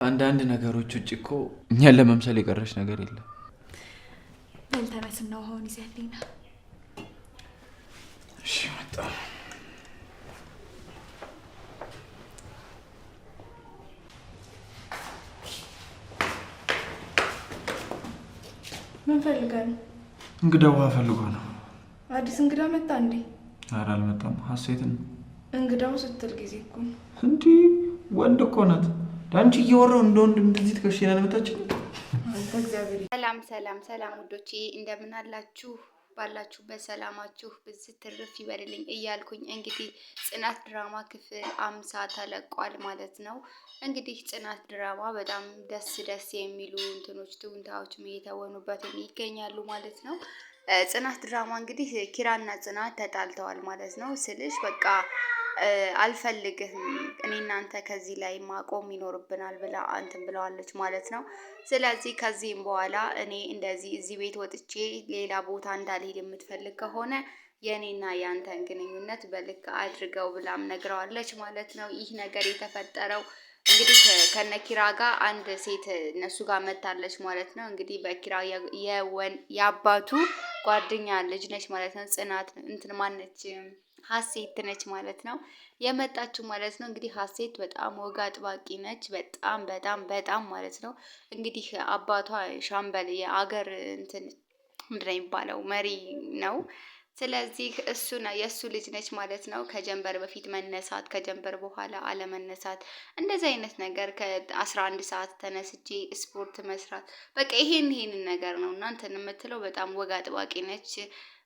አንዳንድ ነገሮች ውጭ እኮ እኛን ለመምሰል የቀረች ነገር የለም። በል ተነስና ውሃውን ይዘህልኝ ና። እሺ መጣ። ምን ፈልገህ ነው? እንግዳ ውሃ ፈልጎ ነው። አዲስ እንግዳ መጣ እንዴ? ኧረ አልመጣም። ሀሴትን እንግዳው ስትል ጊዜ እኮ እንዲህ ወንድ እኮ ናት። ለአንቺ እየወራው እንደ ወንድ እንደዚህ ትከሽና ለመጣችን። ሰላም ሰላም ሰላም ውዶቼ እንደምን አላችሁ? ባላችሁበት ሰላማችሁ ብዝት ትርፍ ይበልልኝ እያልኩኝ እንግዲህ ጽናት ድራማ ክፍል 50 ተለቋል ማለት ነው። እንግዲህ ጽናት ድራማ በጣም ደስ የሚሉ እንትኖች ትውንታዎች እየተወኑበት ይገኛሉ ማለት ነው። ጽናት ድራማ እንግዲህ ኪራና ጽናት ተጣልተዋል ማለት ነው። ስልሽ በቃ አልፈልግህም እኔ እናንተ ከዚህ ላይ ማቆም ይኖርብናል ብላ አንተም ብለዋለች ማለት ነው። ስለዚህ ከዚህም በኋላ እኔ እንደዚህ እዚህ ቤት ወጥቼ ሌላ ቦታ እንዳልሄድ የምትፈልግ ከሆነ የኔና ያንተን ግንኙነት በልክ አድርገው ብላም ነግረዋለች ማለት ነው። ይህ ነገር የተፈጠረው እንግዲህ ከነኪራ ጋር አንድ ሴት እነሱ ጋር መታለች ማለት ነው። እንግዲህ በኪራ የአባቱ ጓደኛ ልጅ ነች ማለት ነው። ጽናት እንትን ማነች ሀሴት ነች ማለት ነው የመጣችው ማለት ነው። እንግዲህ ሀሴት በጣም ወግ አጥባቂ ነች። በጣም ማለት ነው። እንግዲህ አባቷ ሻምበል የአገር እንትን ምንድን ነው የሚባለው መሪ ነው። ስለዚህ የእሱ ልጅ ነች ማለት ነው። ከጀንበር በፊት መነሳት፣ ከጀንበር በኋላ አለመነሳት፣ እንደዚህ አይነት ነገር ከ11 ሰዓት ተነስቼ ስፖርት መስራት፣ በቃ ይሄን ነገር ነው እናንተን የምትለው። በጣም ወግ አጥባቂ ነች።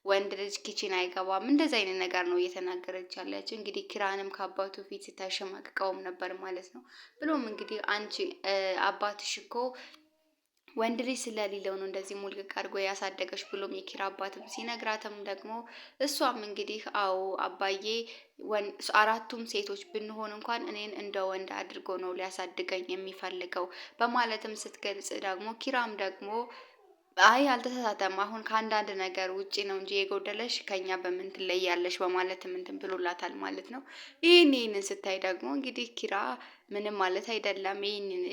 ወንድ ልጅ ኪችን አይገባም፣ እንደዚህ አይነት ነገር ነው እየተናገረች ያለችው። እንግዲህ ኪራንም ከአባቱ ፊት ስታሸማቅቀውም ነበር ማለት ነው። ብሎም እንግዲህ አንቺ አባትሽ እኮ ወንድ ልጅ ስለሌለው ነው እንደዚህ ሙልቅቅ አድርጎ ያሳደገች ብሎም የኪራ አባትም ሲነግራትም ደግሞ እሷም እንግዲህ አዎ አባዬ አራቱም ሴቶች ብንሆን እንኳን እኔን እንደ ወንድ አድርጎ ነው ሊያሳድገኝ የሚፈልገው በማለትም ስትገልጽ ደግሞ ኪራም ደግሞ አይ አልተሳሳተም፣ አሁን ከአንዳንድ ነገር ውጪ ነው እንጂ የጎደለሽ ከኛ በምን ትለያለሽ በማለት እንትን ብሎላታል ማለት ነው። ይህንን ስታይ ደግሞ እንግዲህ ኪራ ምንም ማለት አይደለም። ይህንን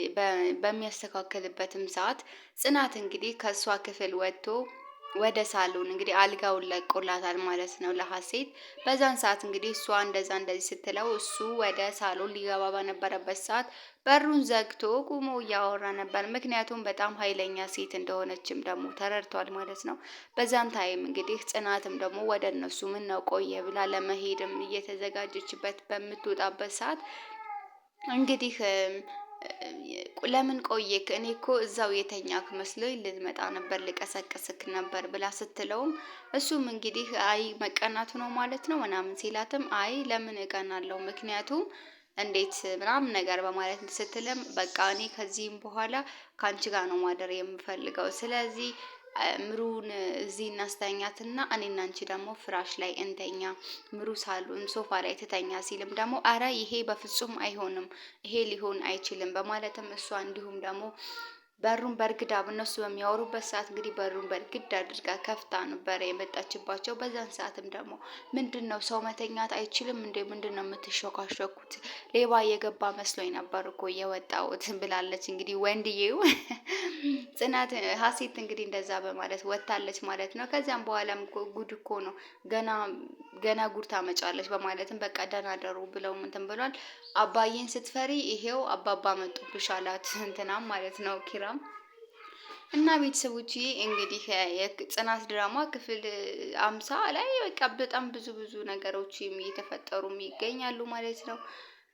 በሚያስተካክልበትም ሰዓት ጽናት እንግዲህ ከእሷ ክፍል ወጥቶ ወደ ሳሎን እንግዲህ አልጋውን ለቆላታል ማለት ነው ለሀሴት። በዛን ሰዓት እንግዲህ እሷ እንደዚህ ስትለው እሱ ወደ ሳሎን ሊገባ በነበረበት ሰዓት በሩን ዘግቶ ቁሞ እያወራ ነበር። ምክንያቱም በጣም ኃይለኛ ሴት እንደሆነችም ደግሞ ተረድቷል ማለት ነው። በዛም ታይም እንግዲህ ጽናትም ደግሞ ወደ እነሱ ምን ነው ቆየ ብላ ለመሄድም እየተዘጋጀችበት በምትወጣበት ሰዓት እንግዲህ ለምን ቆየክ? እኔ እኮ እዛው የተኛክ መስሎኝ ልመጣ ነበር ልቀሰቅስክ ነበር ብላ ስትለውም እሱም እንግዲህ አይ መቀናቱ ነው ማለት ነው ምናምን ሲላትም አይ ለምን እቀናለሁ ምክንያቱም እንዴት ምናምን ነገር በማለት ስትልም በቃ እኔ ከዚህም በኋላ ከአንቺ ጋር ነው ማደር የምፈልገው። ስለዚህ ምሩን እዚህ እናስተኛትና እኔና አንቺ ደግሞ ፍራሽ ላይ እንተኛ፣ ምሩ ሳሎን ሶፋ ላይ ትተኛ ሲልም ደግሞ አረ ይሄ በፍጹም አይሆንም፣ ይሄ ሊሆን አይችልም በማለትም እሷ እንዲሁም ደግሞ በሩን በርግዳ በእነሱ በሚያወሩበት ሰዓት እንግዲህ በሩን በርግድ አድርጋ ከፍታ ነበረ የመጣችባቸው። በዛን ሰዓትም ደግሞ ምንድን ነው ሰው መተኛት አይችልም እንዴ? ምንድን ነው የምትሾካሾኩት? ሌባ የገባ መስሎኝ ነበር እኮ የወጣሁት ብላለች። እንግዲህ ወንድዬው ጽናት ሀሴት እንግዲህ እንደዛ በማለት ወጥታለች ማለት ነው። ከዚያም በኋላም ጉድ እኮ ነው ገና ጉድ ታመጫለች በማለትም በቃ ደህና ደሩ ብለው እንትን ብሏል። አባዬን ስትፈሪ ይሄው አባባ መጡብሽ አላት እንትናም ማለት ነው ኪራም። እና ቤተሰቦች እንግዲህ የጽናት ድራማ ክፍል 50 ላይ በቃ በጣም ብዙ ነገሮች እየተፈጠሩ ይገኛሉ ማለት ነው።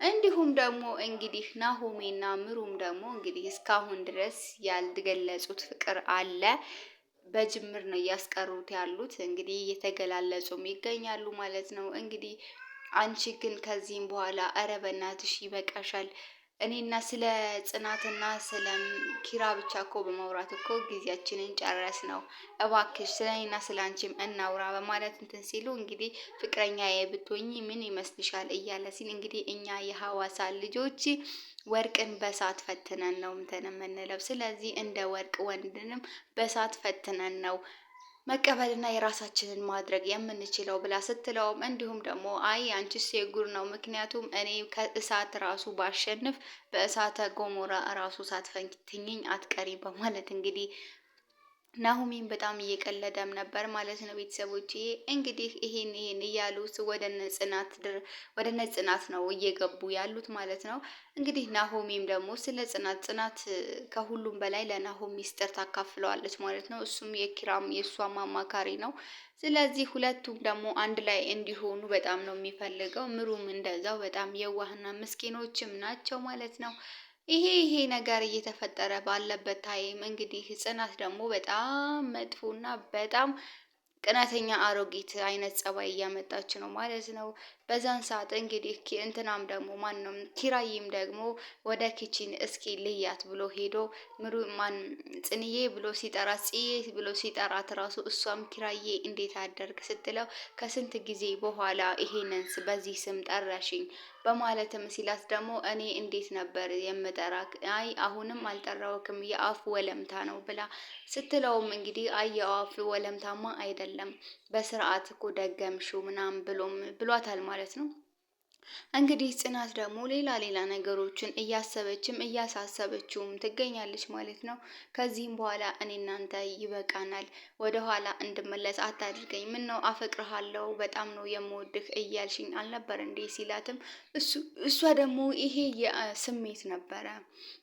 እንዲሁም ደግሞ እንግዲህ ናሆሜና ምሩም ደግሞ እንግዲህ እስካሁን ድረስ ያልገለጹት ፍቅር አለ። በጅምር ነው እያስቀሩት ያሉት። እንግዲህ እየተገላለጹም ይገኛሉ ማለት ነው። እንግዲህ አንቺ ግን ከዚህም በኋላ እረ በእናትሽ ይበቃሻል። እኔና ስለ ጽናትና ስለ ኪራ ብቻ እኮ በማውራት እኮ ጊዜያችንን ጨረስ ነው። እባክሽ ስለ እኔና ስለ አንቺም እናውራ በማለት እንትን ሲሉ እንግዲህ ፍቅረኛ ብትሆኚ ምን ይመስልሻል እያለ ሲል እንግዲህ እኛ የሐዋሳ ልጆች ወርቅን በሳት ፈትነን ነው እንትን የምንለው። ስለዚህ እንደ ወርቅ ወንድንም በሳት ፈትነን ነው መቀበልና የራሳችንን ማድረግ የምንችለው ብላ ስትለውም እንዲሁም ደግሞ አይ አንቺስ የጉር ነው፣ ምክንያቱም እኔ ከእሳት ራሱ ባሸንፍ በእሳተ ገሞራ ራሱ ሳትፈትኝኝ አትቀሪ በማለት እንግዲህ ናሆሜን በጣም እየቀለደም ነበር ማለት ነው። ቤተሰቦች እንግዲህ ይሄን እያሉ ወደ ጽናት ነው እየገቡ ያሉት ማለት ነው። እንግዲህ ናሆሜም ደግሞ ስለ ጽናት ከሁሉም በላይ ለናሆም ሚስጥር ታካፍለዋለች ማለት ነው። እሱም የኪራም የእሷም አማካሪ ነው። ስለዚህ ሁለቱም ደግሞ አንድ ላይ እንዲሆኑ በጣም ነው የሚፈልገው። ምሩም እንደዛው በጣም የዋህና ምስኪኖችም ናቸው ማለት ነው። ይሄ ነገር እየተፈጠረ ባለበት ታይም እንግዲህ ጽናት ደግሞ በጣም መጥፎና በጣም ቅናተኛ አሮጊት አይነት ጸባይ እያመጣች ነው ማለት ነው። በዛን ሰዓት እንግዲህ እንትናም ደግሞ ማንም ኪራይም ደግሞ ወደ ኪችን እስኪ ልያት ብሎ ሄዶ ጽንዬ ብሎ ሲጠራት ጽዬ ብሎ ሲጠራት ራሱ እሷም ኪራዬ እንዴት አደርግ ስትለው ከስንት ጊዜ በኋላ ይሄንን በዚህ ስም ጠራሽኝ በማለትም ሲላት ደግሞ እኔ እንዴት ነበር የምጠራክ? አይ አሁንም አልጠራውክም የአፍ ወለምታ ነው ብላ ስትለውም እንግዲህ አይ የአፍ ወለምታማ አይደለም በስርዓት እኮ ደገምሽው ምናምን ብሏታል ማለት ነው። እንግዲህ ጽናት ደግሞ ሌላ ነገሮችን እያሰበችም እያሳሰበችውም ትገኛለች ማለት ነው። ከዚህም በኋላ እኔ እናንተ ይበቃናል፣ ወደኋላ እንድመለስ አታድርገኝ፣ ምን ነው አፈቅርሃለሁ፣ በጣም ነው የምወድህ እያልሽኝ አልነበር እንዴ ሲላትም እሷ ደግሞ ይሄ ስሜት ነበረ፣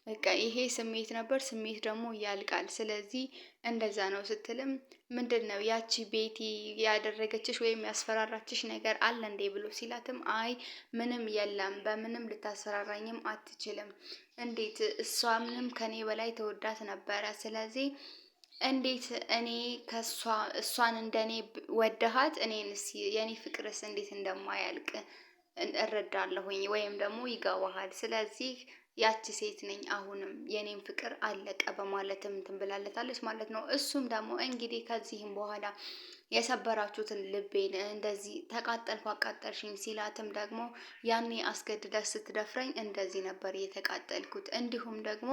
በቃ ይሄ ስሜት ነበር፣ ስሜት ደግሞ ያልቃል፣ ስለዚህ እንደዛ ነው ስትልም ምንድን ነው ያቺ ቤቲ ያደረገችሽ ወይም ያስፈራራችሽ ነገር አለ እንዴ ብሎ ሲላትም አይ ምንም የለም፣ በምንም ልታስፈራራኝም አትችልም። እንዴት እሷ ምንም ከኔ በላይ ተወዳት ነበረ። ስለዚህ እንዴት እኔ እሷን እንደኔ ወደሃት እኔንስ የኔ ፍቅርስ እንዴት እንደማያልቅ እረዳለሁኝ ወይም ደግሞ ይገባሃል። ስለዚህ ያቺ ሴት ነኝ አሁንም የኔም ፍቅር አለቀ በማለትም ትንብላለታለች ማለት ነው። እሱም ደግሞ እንግዲህ ከዚህም በኋላ የሰበራችሁትን ልቤን እንደዚህ ተቃጠልኩ አቃጠልሽኝ ሲላትም ደግሞ ያኔ አስገድደሽ ስትደፍረኝ እንደዚህ ነበር የተቃጠልኩት፣ እንዲሁም ደግሞ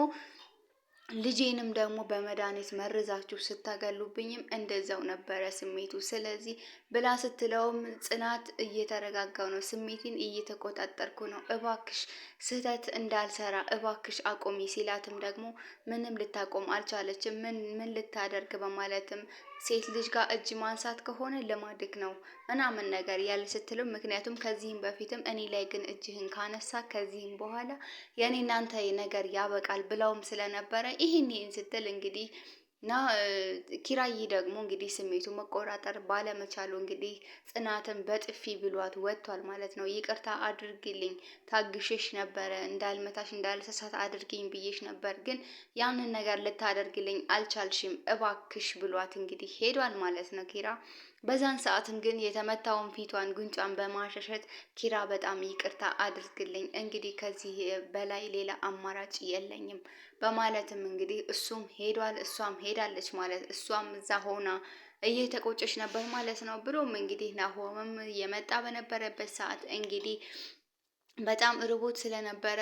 ልጄንም ደግሞ በመድኃኒት መርዛችሁ ስታገሉብኝም እንደዛው ነበረ ስሜቱ። ስለዚህ ብላ ስትለውም ጽናት እየተረጋጋው ነው፣ ስሜቴን እየተቆጣጠርኩ ነው፣ እባክሽ ስህተት እንዳልሰራ እባክሽ አቆሚ ሲላትም ደግሞ ምንም ልታቆም አልቻለችም። ምን ልታደርግ በማለትም ሴት ልጅ ጋር እጅ ማንሳት ከሆነ ልማድክ ነው ምናምን ነገር ያለ ስትልም፣ ምክንያቱም ከዚህም በፊትም እኔ ላይ ግን እጅህን ካነሳ ከዚህም በኋላ የኔ እናንተ ነገር ያበቃል ብለውም ስለነበረ ይህን ስትል እንግዲህ ኪራይ ደግሞ እንግዲህ ስሜቱ መቆጣጠር ባለመቻሉ እንግዲህ ጽናትን በጥፊ ብሏት ወጥቷል ማለት ነው። ይቅርታ አድርግልኝ፣ ታግሼሽ ነበረ፣ እንዳልመታሽ እንዳልሰሳት አድርግኝ ብዬሽ ነበር፣ ግን ያንን ነገር ልታደርግልኝ አልቻልሽም፣ እባክሽ ብሏት እንግዲህ ሄዷል ማለት ነው ኪራ። በዛን ሰዓትም ግን የተመታውን ፊቷን ጉንጯን በማሸሸት ኪራ በጣም ይቅርታ አድርግልኝ፣ እንግዲህ ከዚህ በላይ ሌላ አማራጭ የለኝም በማለትም እንግዲህ እሱም ሄዷል፣ እሷም ሄዳለች ማለት እሷም እዛ ሆና እየተቆጨች ነበር ማለት ነው። ብሎም እንግዲህ ናሆምም የመጣ በነበረበት ሰዓት እንግዲህ በጣም ርቦት ስለነበረ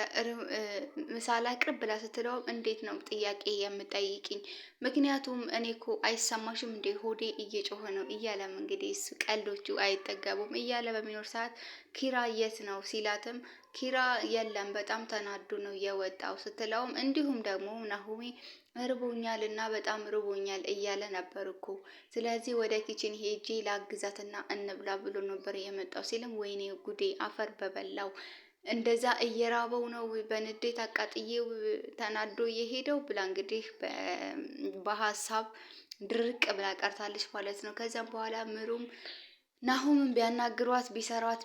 ምሳሌ አቅርብ ብላ ስትለውም እንዴት ነው ጥያቄ የምጠይቅኝ? ምክንያቱም እኔ እኮ አይሰማሽም እንዴ ሆዴ እየጮኸ ነው እያለም እንግዲህ ቀልዶቹ አይጠገቡም እያለ በሚኖር ሰዓት ኪራ የት ነው ሲላትም ኪራ የለም በጣም ተናዱ ነው የወጣው ስትለውም እንዲሁም ደግሞ ናሆሜ ርቦኛል እና በጣም ርቦኛል እያለ ነበር እኮ ስለዚህ ወደ ኪችን ሄጄ ላግዛትና እንብላ ብሎ ነበር የመጣው ሲልም ወይኔ ጉዴ አፈር በበላው እንደዛ እየራበው ነው በንዴት አቃጥዬው ተናዶ እየሄደው ብላ እንግዲህ በሀሳብ ድርቅ ብላ ቀርታለች ማለት ነው። ከዛም በኋላ ምሩም ናሆምን ቢያናግሯት ቢሰሯት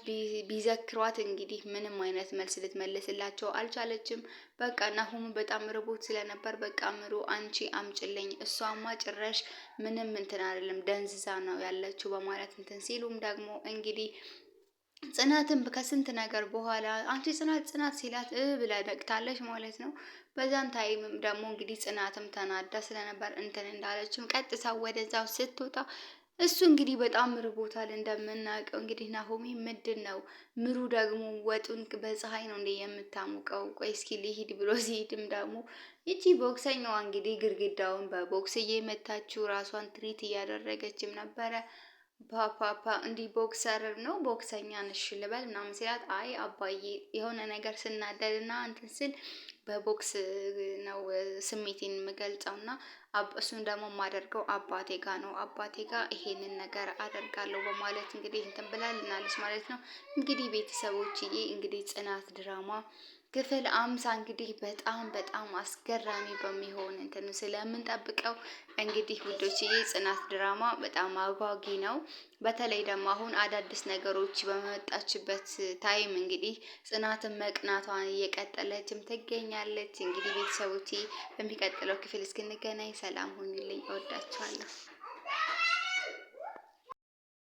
ቢዘክሯት እንግዲህ ምንም አይነት መልስ ልትመልስላቸው አልቻለችም። በቃ ናሆም በጣም ርቦት ስለነበር በቃ ምሩ አንቺ አምጭልኝ፣ እሷማ ጭራሽ ምንም እንትን አይደለም ደንዝዛ ነው ያለችው በማለት እንትን ሲሉም ደግሞ እንግዲህ ጽናትን ከስንት ነገር በኋላ አንቺ ጽናት ሲላት ብላ ነቅታለች ማለት ነው። በዛን ታይምም ደግሞ እንግዲህ ጽናትም ተናዳ ስለነበር እንትን እንዳለችም ቀጥታ ወደዛው ስትወጣ እሱ እንግዲህ በጣም ርቦታል እንደምናውቀው። እንግዲህ ናሆሚ ምንድን ነው ምሩ ደግሞ ወጡን በፀሐይ ነው እንደ የምታሙቀው? ቆይ እስኪ ሊሂድ ብሎ ሲሄድም ደግሞ ይቺ ቦክሰኛዋ እንግዲህ ግድግዳውን በቦክስ እየመታችው ራሷን ትሪት እያደረገችም ነበረ። ፓፓፓ እንዲህ ቦክሰር ነው ቦክሰኛ ነሽ ልበል ምናምን ሲላት፣ አይ አባዬ የሆነ ነገር ስናደድና እንትን ስል በቦክስ ነው ስሜቴን የምገልጸው እና እሱን ደግሞ የማደርገው አባቴ ጋር ነው። አባቴ ጋር ይሄንን ነገር አደርጋለሁ በማለት እንግዲህ እንትን ብላልናለች ማለት ነው። እንግዲህ ቤተሰቦችዬ እንግዲህ ጽናት ድራማ ክፍል 50 እንግዲህ በጣም አስገራሚ በሚሆን እንትን ስለምንጠብቀው እንግዲህ ውዶችዬ ጽናት ድራማ በጣም አጓጊ ነው። በተለይ ደግሞ አሁን አዳዲስ ነገሮች በመጣችበት ታይም እንግዲህ ጽናትን መቅናቷን እየቀጠለችም ትገኛለች። እንግዲህ ቤተሰቦቼ በሚቀጥለው ክፍል እስክንገናኝ ሰላም ሁኑልኝ። እወዳችኋለሁ።